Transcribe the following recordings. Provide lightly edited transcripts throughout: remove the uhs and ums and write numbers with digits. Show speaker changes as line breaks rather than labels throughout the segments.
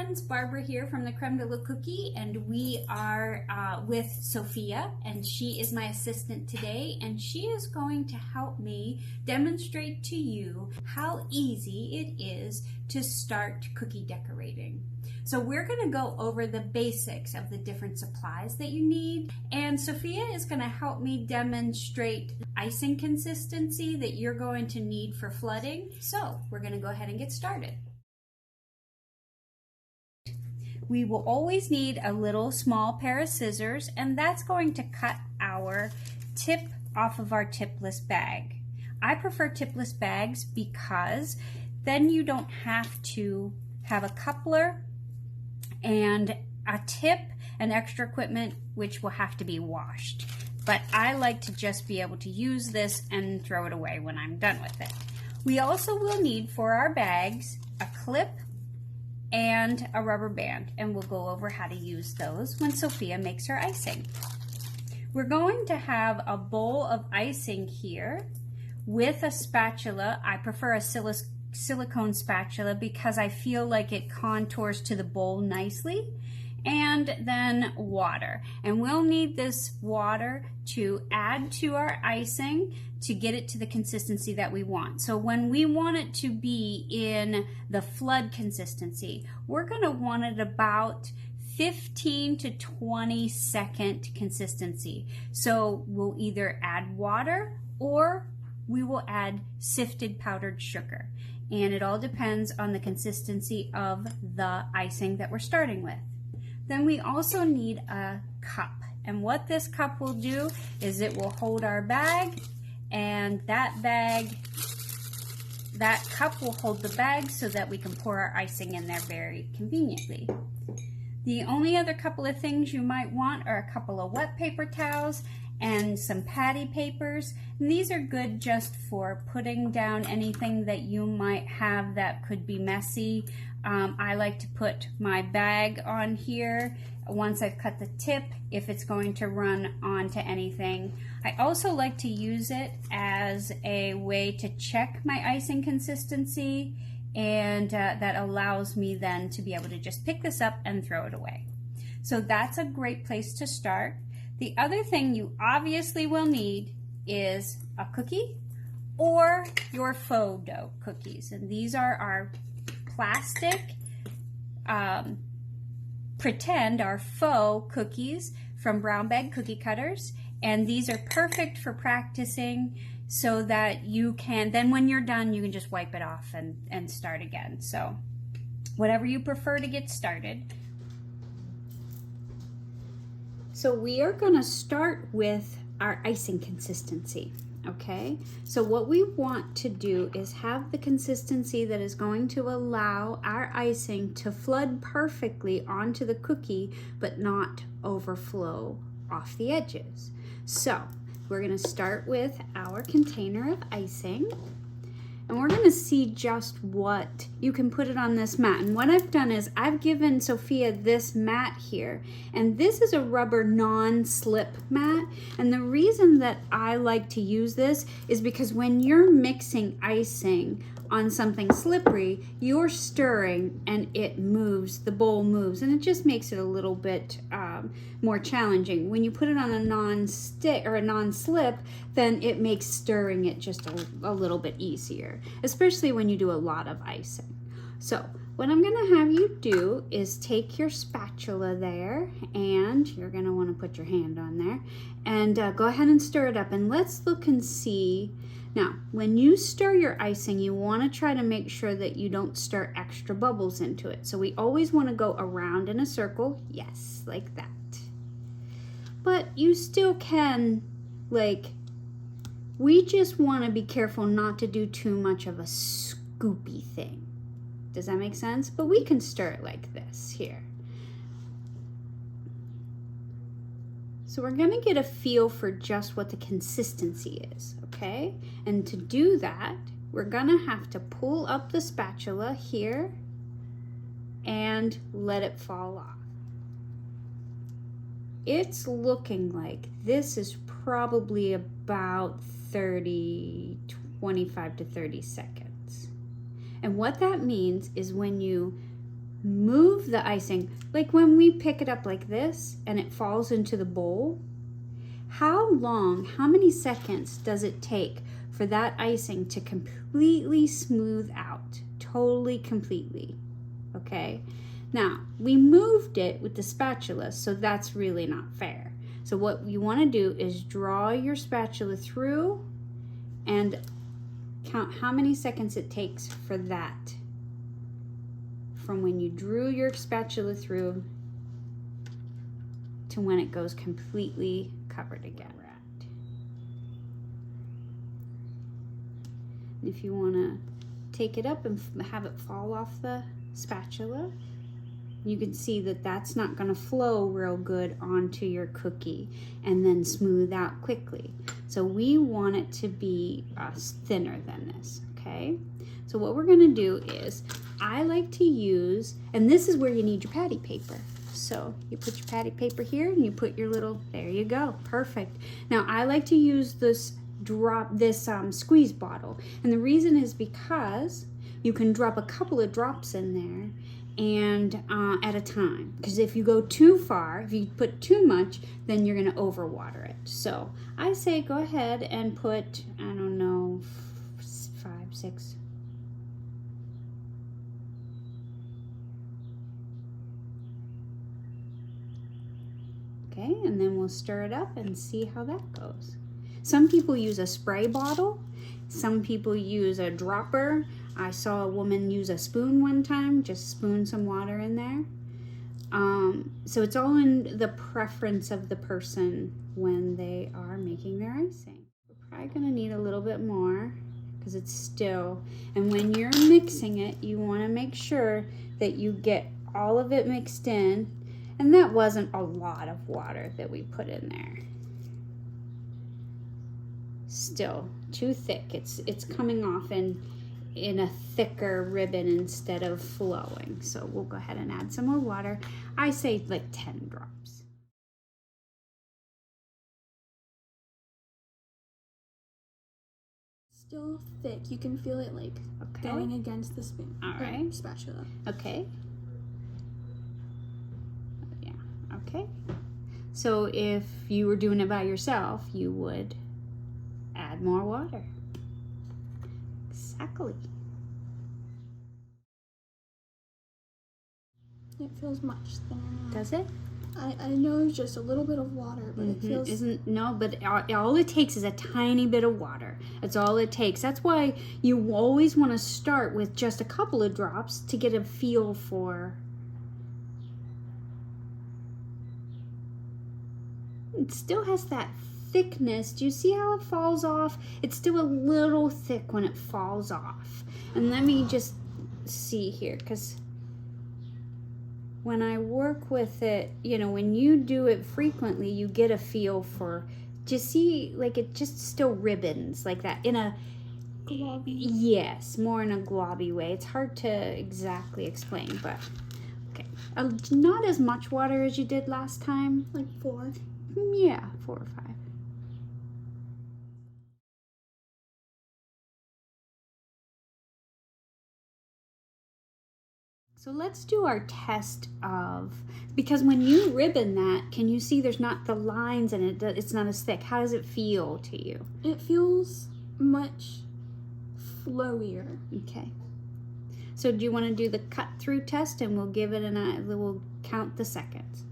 friends, Barbara here from the Creme de la Cookie, and we are with Sophia, and she is my assistant today, and she is going to help me demonstrate to you how easy it is to start cookie decorating. So we're going to go over the basics of the different supplies that you need, and Sophia is going to help me demonstrate icing consistency that you're going to need for flooding. So we're going to go ahead and get started. We will always need a little small pair of scissors, and that's going to cut our tip off of our tipless bag. I prefer tipless bags because then you don't have to have a coupler and a tip and extra equipment which will have to be washed. But I like to just be able to use this and throw it away when I'm done with it. We also will need for our bags a clip and a rubber band, and we'll go over how to use those when Sophia makes her icing. We're going to have a bowl of icing here with a spatula. I prefer a silicone spatula because I feel like it contours to the bowl nicely, and then water. And we'll need this water to add to our icing to get it to the consistency that we want. So when we want it to be in the flood consistency, we're going to want it about 15 to 20 second consistency. So we'll either add water or we will add sifted powdered sugar. And it all depends on the consistency of the icing that we're starting with. Then we also need a cup. And what this cup will do is it will hold our bag, and that cup will hold the bag so that we can pour our icing in there very conveniently. The only other couple of things you might want are a couple of wet paper towels and some patty papers. And these are good just for putting down anything that you might have that could be messy. I like to put my bag on here once I've cut the tip if it's going to run onto anything. I also like to use it as a way to check my icing consistency, and that allows me then to be able to just pick this up and throw it away. So that's a great place to start. The other thing you obviously will need is a cookie or your faux dough cookies. And these are our plastic, pretend our faux cookies from Brown Bag Cookie Cutters. And these are perfect for practicing so that you can, then when you're done, you can just wipe it off and start again. So whatever you prefer to get started. So we are going to start with our icing consistency, okay? So what we want to do is have the consistency that is going to allow our icing to flood perfectly onto the cookie, but not overflow off the edges. So we're going to start with our container of icing. And we're going to see just what you can put it on this mat. And what I've done is I've given Sophia this mat here. And this is a rubber non-slip mat. And the reason that I like to use this is because when you're mixing icing on something slippery, you're stirring and it moves, the bowl moves, and it just makes it a little bit more challenging. When you put it on a non-stick or a non-slip, then it makes stirring it just a little bit easier, especially when you do a lot of icing. So what I'm going to have you do is take your spatula there, and you're going to want to put your hand on there, and go ahead and stir it up, and let's look and see. Now, when you stir your icing, you want to try to make sure that you don't stir extra bubbles into it. So we always want to go around in a circle, yes, like that. But you still can, we just want to be careful not to do too much of a scoopy thing. Does that make sense? But we can stir it like this here. So we're going to get a feel for just what the consistency is, okay? And to do that, we're going to have to pull up the spatula here and let it fall off. It's looking like this is probably about 25 to 30 seconds. And what that means is when you move the icing. Like when we pick it up like this and it falls into the bowl, how many seconds does it take for that icing to completely smooth out? Totally, completely. Okay? Now, we moved it with the spatula, so that's really not fair. So what you want to do is draw your spatula through and count how many seconds it takes for that. From when you drew your spatula through to when it goes completely covered again. If you want to take it up and have it fall off the spatula, you can see that that's not going to flow real good onto your cookie and then smooth out quickly. So we want it to be thinner than this, okay? So what we're going to do is, I like to use, and this is where you need your patty paper. So you put your patty paper here and you put your little, there you go, perfect. Now I like to use this squeeze bottle, and the reason is because you can drop a couple of drops in there and at a time, because if you go too far, if you put too much, then you're going to overwater it. So I say go ahead and put, I don't know, 5, 6. Okay, and then we'll stir it up and see how that goes. Some people use a spray bottle. Some people use a dropper. I saw a woman use a spoon one time, just spoon some water in there. So it's all in the preference of the person when they are making their icing. We're probably gonna need a little bit more because it's still, and when you're mixing it, you wanna make sure that you get all of it mixed in. And that wasn't a lot of water that we put in there. Still too thick. It's coming off in a thicker ribbon instead of flowing. So we'll go ahead and add some more water. I say like 10 drops.
Still thick. You can feel it like going against the spoon.
All right.
Spatula.
Okay. Yeah. Okay. So if you were doing it by yourself, you would add more water. Exactly.
It feels much thinner now.
Does it?
I know it's just a little bit of water, but it feels...
But all it takes is a tiny bit of water. That's all it takes. That's why you always want to start with just a couple of drops to get a feel for... It still has that thickness. Do you see how it falls off? It's still a little thick when it falls off. And let me just see here, because when I work with it, you know, when you do it frequently, you get a feel for, do you see, like it just still ribbons like that in a
globby.
Yes, more in a globby way. It's hard to exactly explain, but okay. Not as much water as you did last time.
Like 4.
Yeah, 4 or 5. So let's do our test of, because when you ribbon that, can you see there's not the lines in it, it's not as thick. How does it feel to you?
It feels much flowier.
Okay. So do you want to do the cut through test, and we'll give it we'll count the seconds.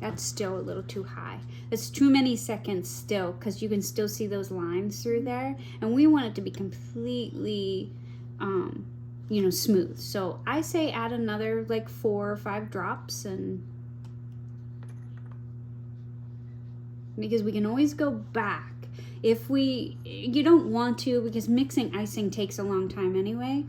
That's still a little too high. It's too many seconds still, because you can still see those lines through there, and we want it to be completely you know, smooth. So I say add another like 4 or 5 drops, and because we can always go back if you don't want to, because mixing icing takes a long time anyway.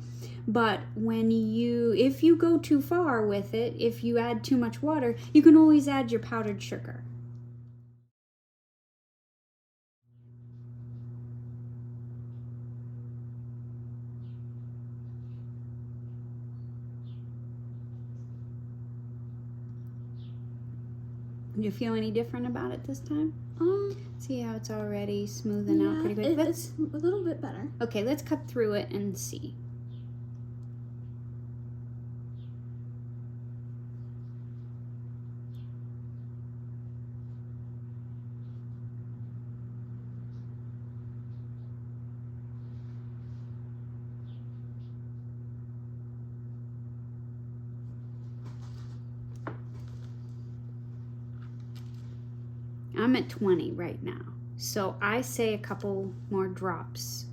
But if you go too far with it, if you add too much water, you can always add your powdered sugar. Do you feel any different about it this time? See how it's already smoothing out pretty good?
It's a little bit better.
Okay, let's cut through it and see. I'm at 20 right now, so I say a couple more drops,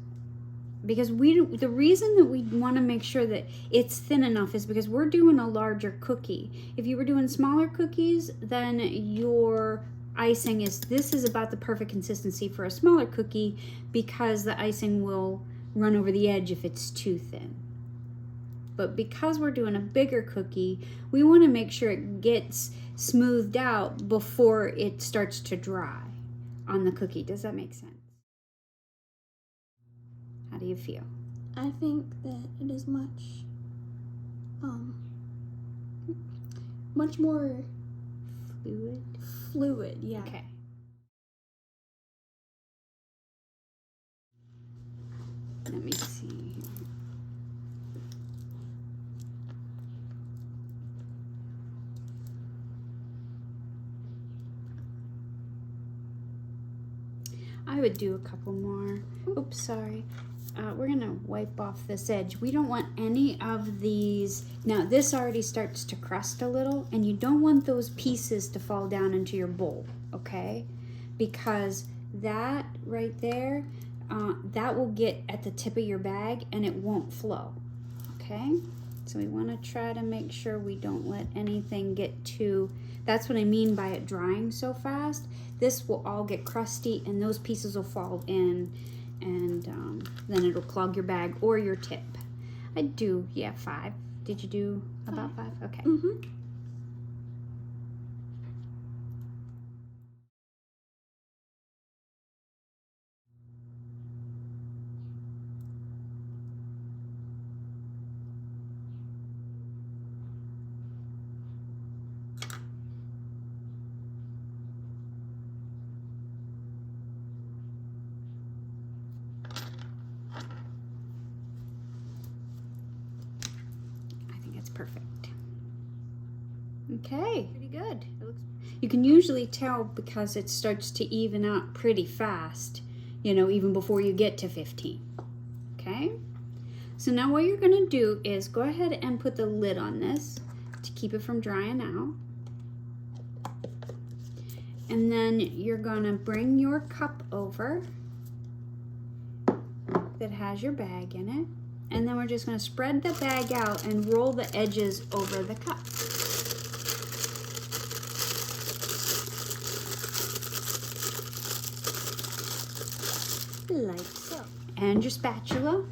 because the reason that we want to make sure that it's thin enough is because we're doing a larger cookie. If you were doing smaller cookies, then your icing this is about the perfect consistency for a smaller cookie, because the icing will run over the edge if it's too thin. But because we're doing a bigger cookie, we want to make sure it gets smoothed out before it starts to dry on the cookie. Does that make sense? How do you feel?
I think that it is much more fluid, yeah.
Okay. Let me see. I would do a couple more. Oops, sorry. We're gonna wipe off this edge. We don't want any of these. Now this already starts to crust a little, and you don't want those pieces to fall down into your bowl, okay? Because that right there, that will get at the tip of your bag and it won't flow, okay? So we wanna try to make sure we don't let anything get too, that's what I mean by it drying so fast. This will all get crusty and those pieces will fall in, and then it'll clog your bag or your tip. I'd do, 5. Did you do about 5? Okay.
Mm-hmm.
I think it's perfect. Okay, pretty good. It looks, you can usually tell because it starts to even out pretty fast, you know, even before you get to 15. Okay? So now what you're gonna do is go ahead and put the lid on this to keep it from drying out. And then you're gonna bring your cup over that has your bag in it. And then we're just gonna spread the bag out and roll the edges over the cup. Like so. And your spatula.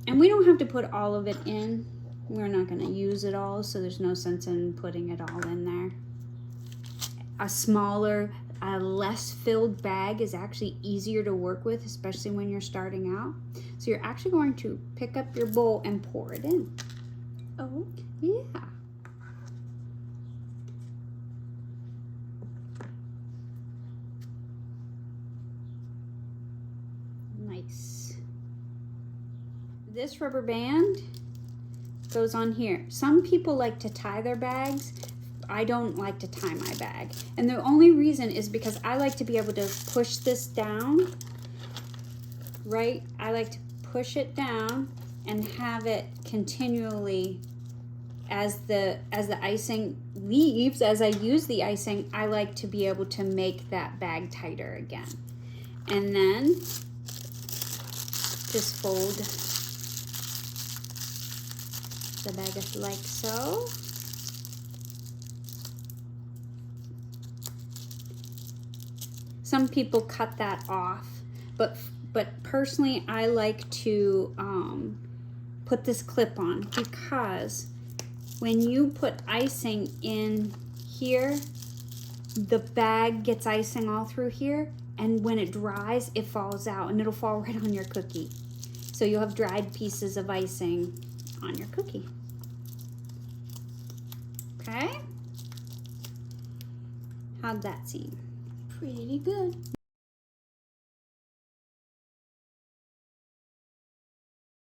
And we don't have to put all of it in. We're not gonna use it all, so there's no sense in putting it all in there. A smaller, less filled bag is actually easier to work with, especially when you're starting out. So you're actually going to pick up your bowl and pour it in.
Oh.
Yeah. Nice. This rubber band goes on here. Some people like to tie their bags. I don't like to tie my bag. And the only reason is because I like to be able to push this down, right? I like to push it down and have it continually as the icing leaves, as I use the icing, I like to be able to make that bag tighter again. And then just fold the bag like so. Some people cut that off, but personally I like to put this clip on, because when you put icing in here, the bag gets icing all through here, and when it dries, it falls out and it'll fall right on your cookie. So you'll have dried pieces of icing on your cookie. Okay? How'd that seem?
Pretty good.